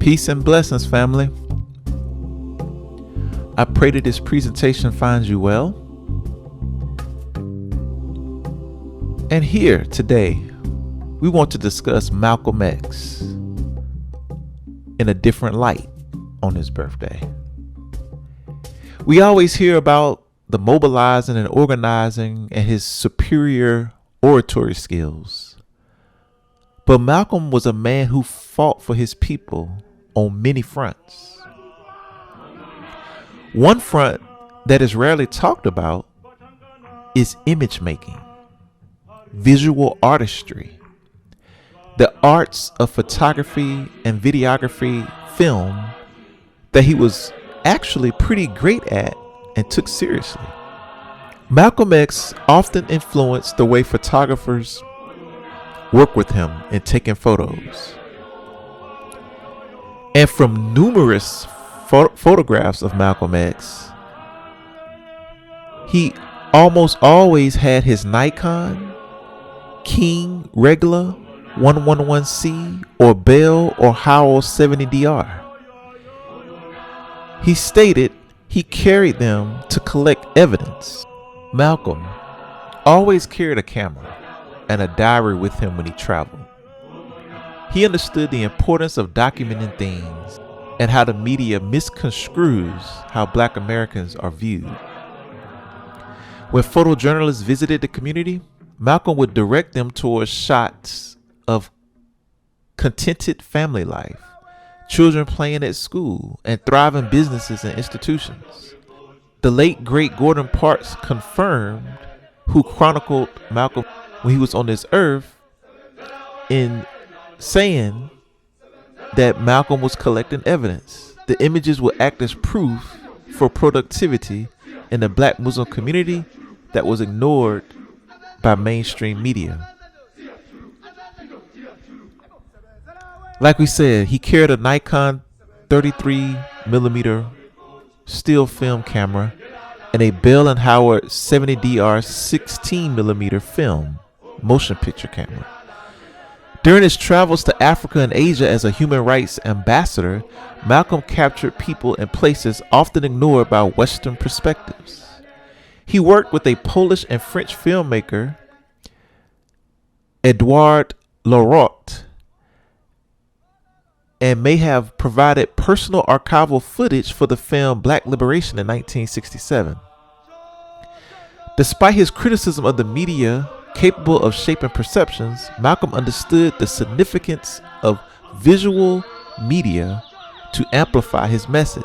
Peace and blessings, family. I pray that this presentation finds you well. And here today, we want to discuss Malcolm X in a different light on his birthday. We always hear about the mobilizing and organizing and his superior oratory skills. But Malcolm was a man who fought for his people on many fronts. One front that is rarely talked about is image making, visual artistry, the arts of photography and videography, film that he was actually pretty great at and took seriously. Malcolm X often influenced the way photographers work with him in taking photos. And from numerous photographs of Malcolm X, he almost always had his Nikon, King, Regula 111C, or Bell or Howell 70DR. He stated he carried them to collect evidence. Malcolm always carried a camera and a diary with him when he traveled. He understood the importance of documenting things and how the media misconstrues how Black Americans are viewed. When photojournalists visited the community, Malcolm would direct them towards shots of contented family life, children playing at school, and thriving businesses and institutions. The late great Gordon Parks confirmed, who chronicled Malcolm when he was on this earth, in saying that Malcolm was collecting evidence. The images would act as proof for productivity in the Black Muslim community that was ignored by mainstream media. Like we said, he carried a Nikon 33mm still film camera and a Bell and Howell 70DR 16mm film motion picture camera. During his travels to Africa and Asia as a human rights ambassador, Malcolm captured people in places often ignored by Western perspectives. He worked with a Polish and French filmmaker, Edouard Leroux, and may have provided personal archival footage for the film Black Liberation in 1967. Despite his criticism of the media capable of shaping perceptions, Malcolm understood the significance of visual media to amplify his message.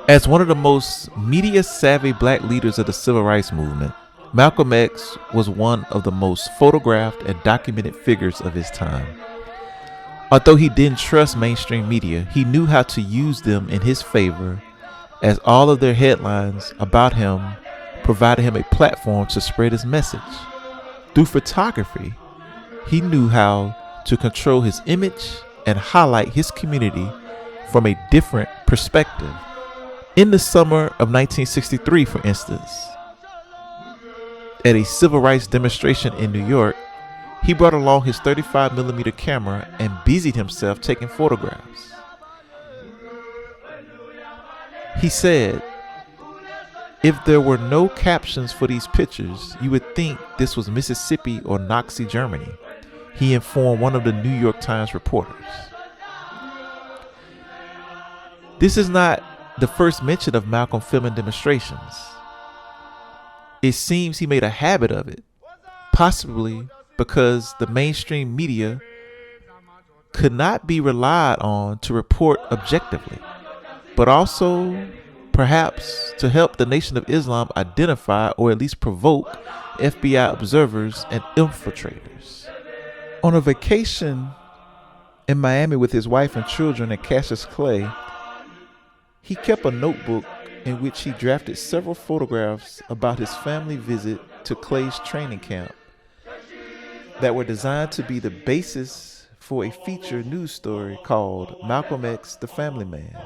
As one of the most media-savvy Black leaders of the Civil Rights Movement, Malcolm X was one of the most photographed and documented figures of his time. Although he didn't trust mainstream media, he knew how to use them in his favor, as all of their headlines about him provided him a platform to spread his message. Through photography, he knew how to control his image and highlight his community from a different perspective. In the summer of 1963, for instance, at a civil rights demonstration in New York, he brought along his 35mm camera and busied himself taking photographs. He said, "If there were no captions for these pictures, you would think this was Mississippi or Nazi Germany," he informed one of the New York Times reporters. This is not the first mention of Malcolm filming demonstrations. It seems he made a habit of it, possibly because the mainstream media could not be relied on to report objectively, but also perhaps to help the Nation of Islam identify or at least provoke FBI observers and infiltrators. On a vacation in Miami with his wife and children at Cassius Clay, he kept a notebook in which he drafted several photographs about his family visit to Clay's training camp that were designed to be the basis for a feature news story called Malcolm X, the Family Man.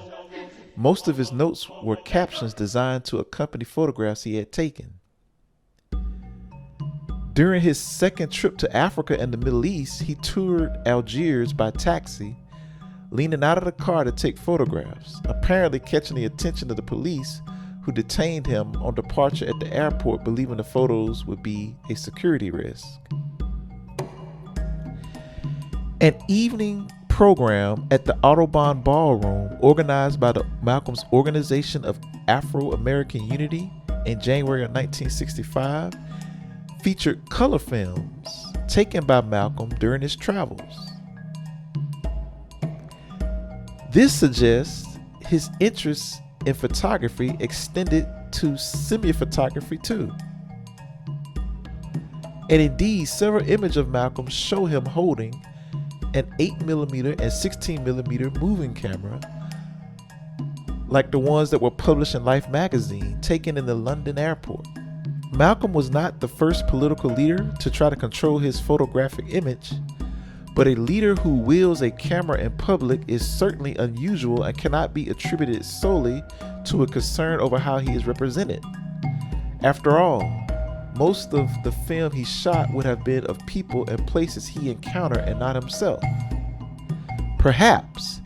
Most of his notes were captions designed to accompany photographs he had taken. During his second trip to Africa and the Middle East, he toured Algiers by taxi leaning out of the car to take photographs, apparently catching the attention of the police, who detained him on departure at the airport, believing the photos would be a security risk. An evening program at the Audubon Ballroom, organized by the Malcolm's Organization of Afro-American Unity in January of 1965, featured color films taken by Malcolm during his travels. This suggests his interest in photography extended to semi-photography too. And indeed, several images of Malcolm show him holding an 8mm and 16mm moving camera, like the ones that were published in Life magazine, taken in the London airport. Malcolm was not the first political leader to try to control his photographic image, but a leader who wields a camera in public is certainly unusual and cannot be attributed solely to a concern over how he is represented. After all, most of the film he shot would have been of people and places he encountered and not himself. Perhaps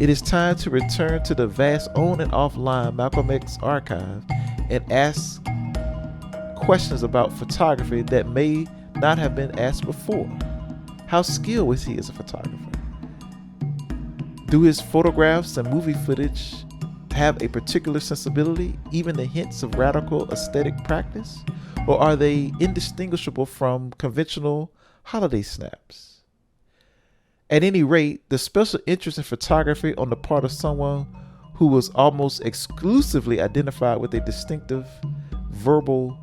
it is time to return to the vast on and offline Malcolm X archive and ask questions about photography that may not have been asked before. How skilled was he as a photographer? Do his photographs and movie footage have a particular sensibility, even the hints of radical aesthetic practice? Or are they indistinguishable from conventional holiday snaps? At any rate, the special interest in photography on the part of someone who was almost exclusively identified with a distinctive verbal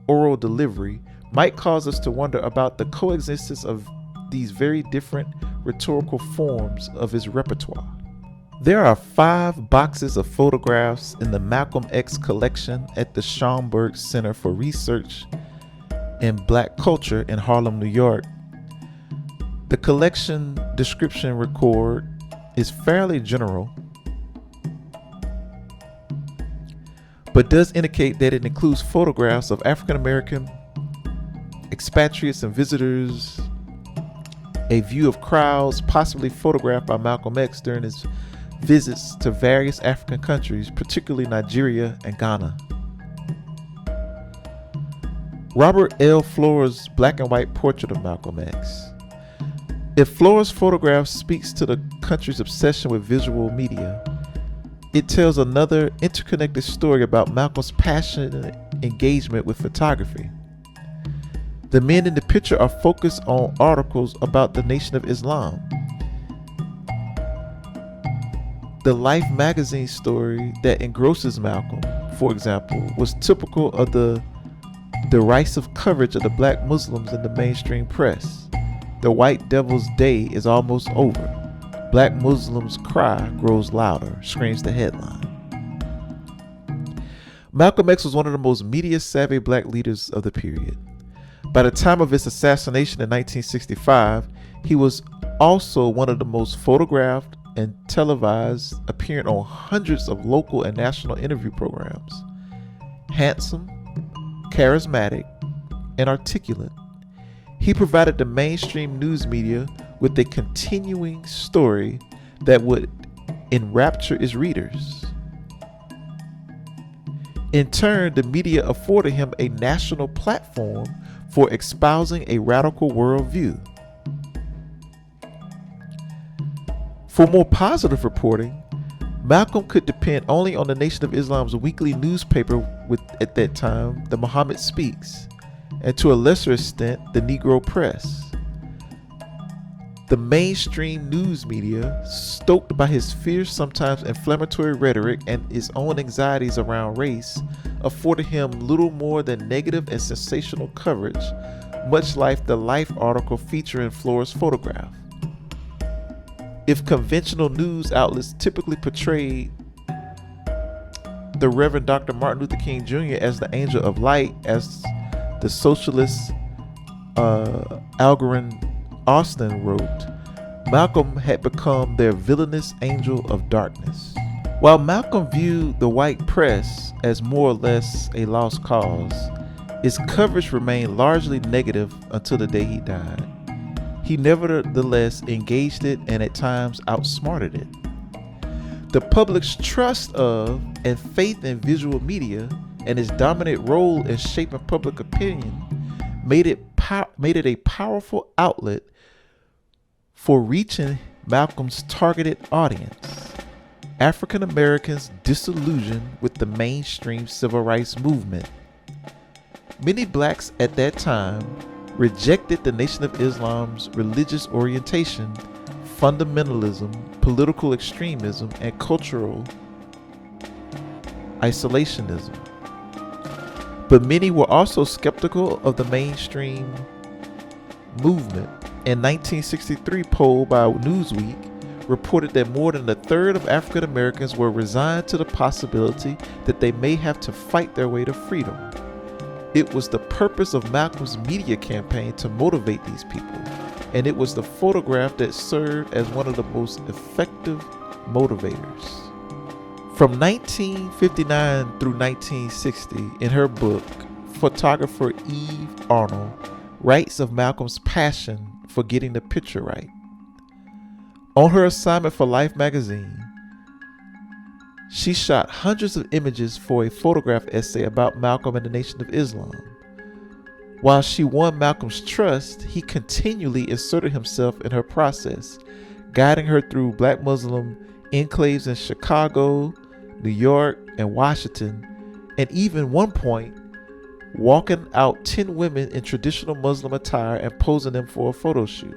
oral delivery might cause us to wonder about the coexistence of these very different rhetorical forms of his repertoire. There are 5 boxes of photographs in the Malcolm X collection at the Schomburg Center for Research in Black Culture in Harlem, New York. The collection description record is fairly general, but does indicate that it includes photographs of African American expatriates and visitors, a view of crowds possibly photographed by Malcolm X during his visits to various African countries, particularly Nigeria and Ghana. Robert L. Flores' black and white portrait of Malcolm X. If Flores' photograph speaks to the country's obsession with visual media, it tells another interconnected story about Malcolm's passionate engagement with photography. The men in the picture are focused on articles about the Nation of Islam. The Life magazine story that engrosses Malcolm, for example, was typical of the derisive coverage of the black Muslims in the mainstream press. The white devil's day is almost over. Black Muslims' cry grows louder, screams the headline. Malcolm X was one of the most media-savvy black leaders of the period. By the time of his assassination in 1965, he was also one of the most photographed and televised, appearing on hundreds of local and national interview programs. Handsome, charismatic, and articulate, he provided the mainstream news media with a continuing story that would enrapture its readers. In turn, the media afforded him a national platform for espousing a radical worldview. For more positive reporting, Malcolm could depend only on the Nation of Islam's weekly newspaper at that time, the Muhammad Speaks, and to a lesser extent, the Negro Press. The mainstream news media, stoked by his fierce, sometimes inflammatory rhetoric and his own anxieties around race, afforded him little more than negative and sensational coverage, much like the Life article featuring Flores' photograph. If conventional news outlets typically portrayed the Reverend Dr. Martin Luther King Jr. as the angel of light, as the socialist Algernon Austin wrote, Malcolm had become their villainous angel of darkness. While Malcolm viewed the white press as more or less a lost cause, its coverage remained largely negative until the day he died. he nevertheless engaged it and at times outsmarted it. The public's trust of and faith in visual media and its dominant role in shaping public opinion made it a powerful outlet for reaching Malcolm's targeted audience, African Americans disillusioned with the mainstream civil rights movement. Many blacks at that time rejected the Nation of Islam's religious orientation, fundamentalism, political extremism, and cultural isolationism. But many were also skeptical of the mainstream movement. In 1963 poll by Newsweek reported that more than a third of African Americans were resigned to the possibility that they may have to fight their way to freedom. It was the purpose of Malcolm's media campaign to motivate these people, and it was the photograph that served as one of the most effective motivators. From 1959 through 1960, in her book, photographer Eve Arnold writes of Malcolm's passion for getting the picture right. On her assignment for Life magazine, she shot hundreds of images for a photograph essay about Malcolm and the Nation of Islam. While she won Malcolm's trust, he continually inserted himself in her process, guiding her through black Muslim enclaves in Chicago, New York, and Washington, and even one point, walking out 10 women in traditional Muslim attire and posing them for a photo shoot.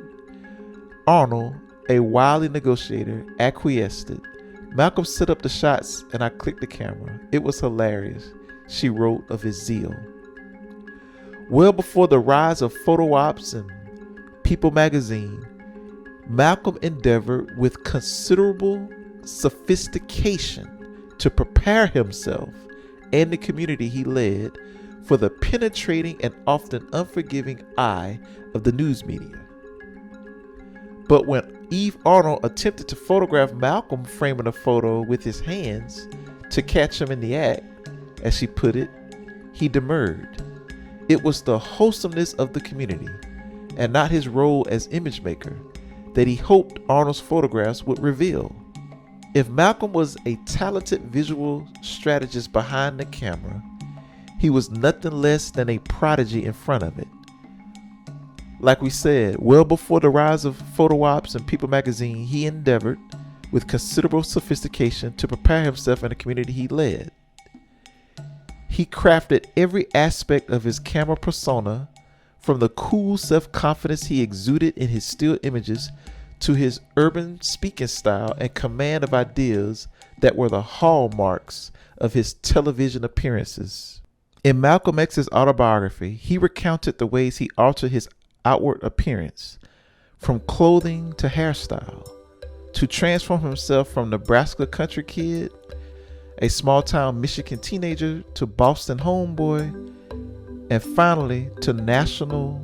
Arnold, a wily negotiator, acquiesced. Malcolm set up the shots and I clicked the camera. It was hilarious, she wrote of his zeal. Well before the rise of photo ops and People magazine, Malcolm endeavored with considerable sophistication to prepare himself and the community he led for the penetrating and often unforgiving eye of the news media. But when Eve Arnold attempted to photograph Malcolm framing a photo with his hands to catch him in the act, as she put it, he demurred. It was the wholesomeness of the community, and not his role as image maker, that he hoped Arnold's photographs would reveal. If Malcolm was a talented visual strategist behind the camera, he was nothing less than a prodigy in front of it. Like we said, well before the rise of photo ops and People magazine, he endeavored with considerable sophistication to prepare himself and the community he led. He crafted every aspect of his camera persona, from the cool self-confidence he exuded in his still images to his urban speaking style and command of ideas that were the hallmarks of his television appearances. In Malcolm X's autobiography, he recounted the ways he altered his outward appearance, from clothing to hairstyle, to transform himself from Nebraska country kid, a small-town Michigan teenager, to Boston homeboy, and finally to national,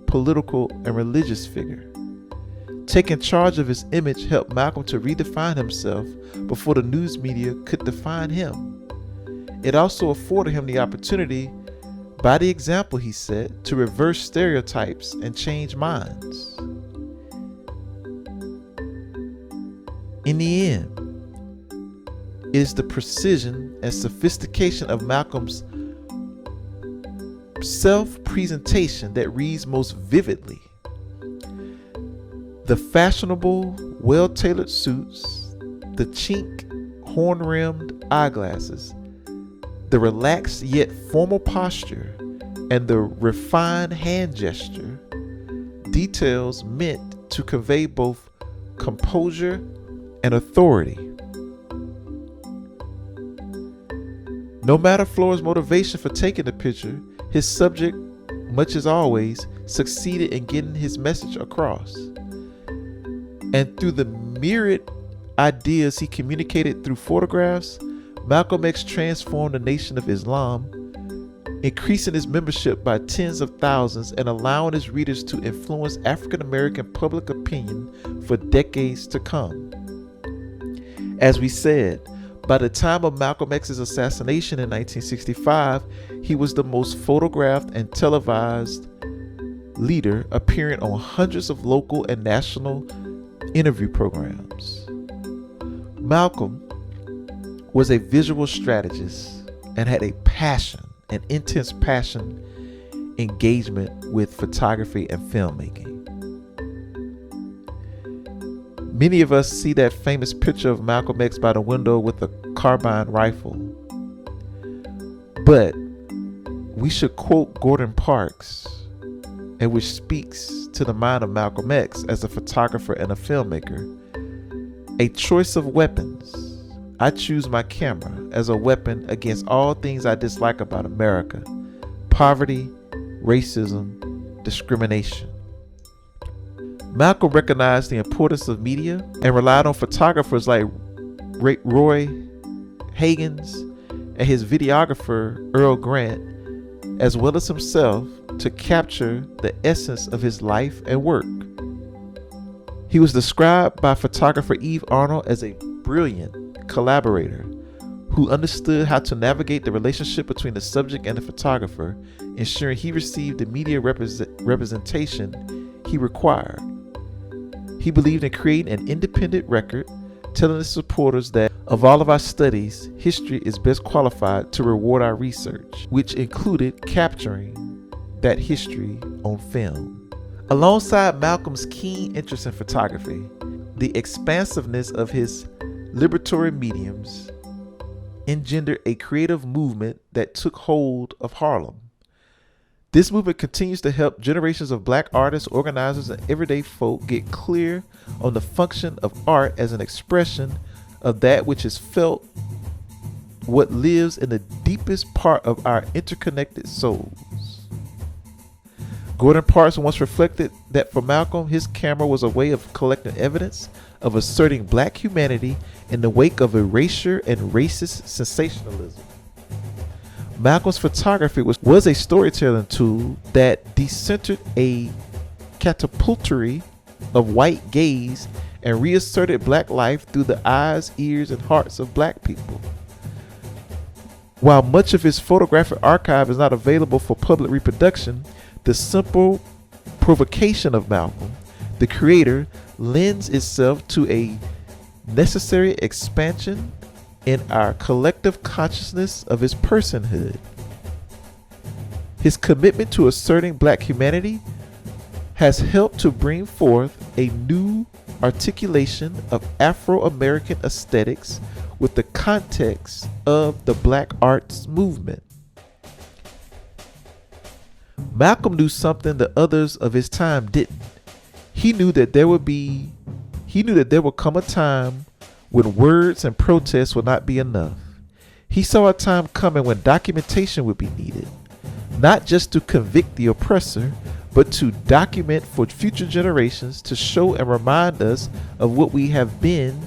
political, and religious figure. Taking charge of his image helped Malcolm to redefine himself before the news media could define him. It also afforded him the opportunity, by the example he set, to reverse stereotypes and change minds. In the end, it is the precision and sophistication of Malcolm's self-presentation that reads most vividly. The fashionable, well-tailored suits, the chink, horn-rimmed eyeglasses, the relaxed yet formal posture, and the refined hand gesture, details meant to convey both composure and authority. No matter Flora's motivation for taking the picture, his subject, much as always, succeeded in getting his message across. And through the myriad ideas he communicated through photographs, Malcolm X transformed the Nation of Islam, increasing its membership by tens of thousands and allowing his readers to influence African American public opinion for decades to come. As we said, by the time of Malcolm X's assassination in 1965, he was the most photographed and televised leader appearing on hundreds of local and national interview programs. Malcom was a visual strategist and had a an intense passion, engagement with photography and filmmaking. Many of us see that famous picture of Malcolm X by the window with a carbine rifle. But we should quote Gordon Parks, and which speaks to the mind of Malcolm X as a photographer and a filmmaker. A choice of weapons. I choose my camera as a weapon against all things I dislike about America: poverty, racism, discrimination. Malcolm recognized the importance of media and relied on photographers like Roy Hagens and his videographer Earl Grant, as well as himself, to capture the essence of his life and work. He was described by photographer Eve Arnold as a brilliant collaborator who understood how to navigate the relationship between the subject and the photographer, ensuring he received the media representation he required. He believed in creating an independent record, telling his supporters that of all of our studies, history is best qualified to reward our research, which included capturing that history on film. Alongside Malcolm's keen interest in photography, the expansiveness of his liberatory mediums engendered a creative movement that took hold of Harlem. This movement continues to help generations of black artists, organizers, and everyday folk get clear on the function of art as an expression of that which is felt, what lives in the deepest part of our interconnected souls. Gordon Parks once reflected that for Malcolm, his camera was a way of collecting evidence of asserting black humanity in the wake of erasure and racist sensationalism. Malcolm's photography was a storytelling tool that decentered a catapultry of white gaze and reasserted black life through the eyes, ears, and hearts of black people. While much of his photographic archive is not available for public reproduction, the simple provocation of Malcolm, the creator, lends itself to a necessary expansion in our collective consciousness of his personhood. His commitment to asserting black humanity has helped to bring forth a new articulation of Afro-American aesthetics with the context of the black arts movement. Malcolm knew something that others of his time didn't. He knew that there would come a time when words and protests would not be enough. He saw a time coming when documentation would be needed, not just to convict the oppressor, but to document for future generations, to show and remind us of what we have been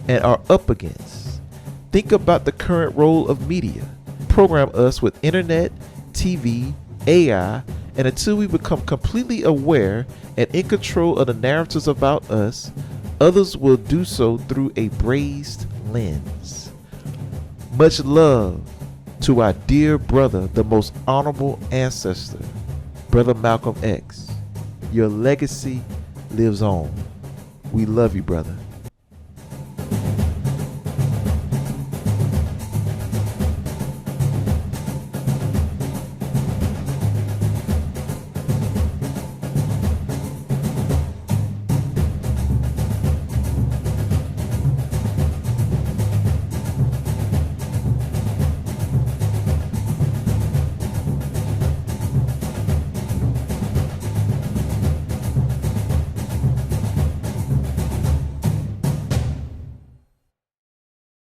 and are up against. Think about the current role of media. Program us with internet, TV, AI, and until we become completely aware and in control of the narratives about us, others will do so through a braised lens. Much love to our dear brother, the most honorable ancestor, Brother Malcolm X. Your legacy lives on. We love you, brother.